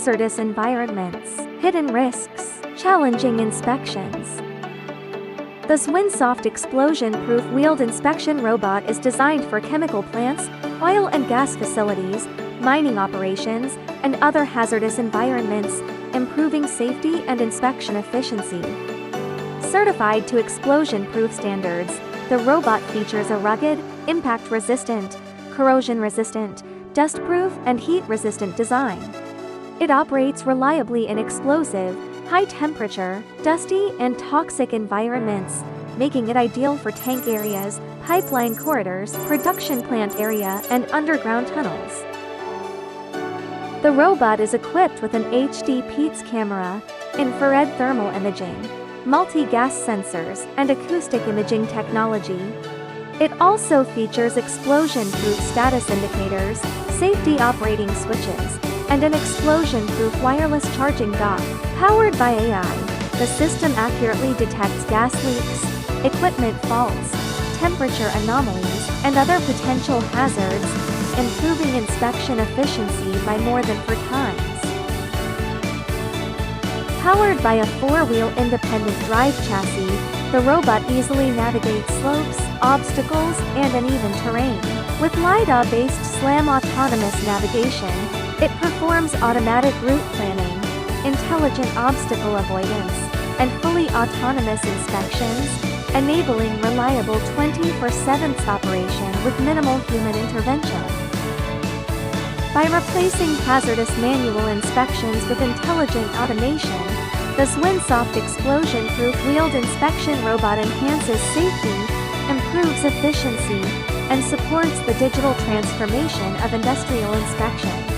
hazardous environments, hidden risks, challenging inspections. The Zwinsoft explosion-proof wheeled inspection robot is designed for chemical plants, oil and gas facilities, mining operations, and other hazardous environments, improving safety and inspection efficiency. Certified to explosion-proof standards, the robot features a rugged, impact-resistant, corrosion-resistant, dust-proof, and heat-resistant design. It operates reliably in explosive, high-temperature, dusty, and toxic environments, making it ideal for tank areas, pipeline corridors, production plant area, and underground tunnels. The robot is equipped with an HD PETS camera, infrared thermal imaging, multi-gas sensors, and acoustic imaging technology. It also features explosion-proof status indicators, safety operating switches, and an explosion-proof wireless charging dock. Powered by AI, the system accurately detects gas leaks, equipment faults, temperature anomalies, and other potential hazards, improving inspection efficiency by more than 4 times. Powered by a 4-wheel independent drive chassis, the robot easily navigates slopes, obstacles, and uneven terrain. With LiDAR-based SLAM autonomous navigation, it performs automatic route planning, intelligent obstacle avoidance, and fully autonomous inspections, enabling reliable 24/7 operation with minimal human intervention. By replacing hazardous manual inspections with intelligent automation, the Zwinsoft explosion-proof wheeled inspection robot enhances safety, improves efficiency, and supports the digital transformation of industrial inspection.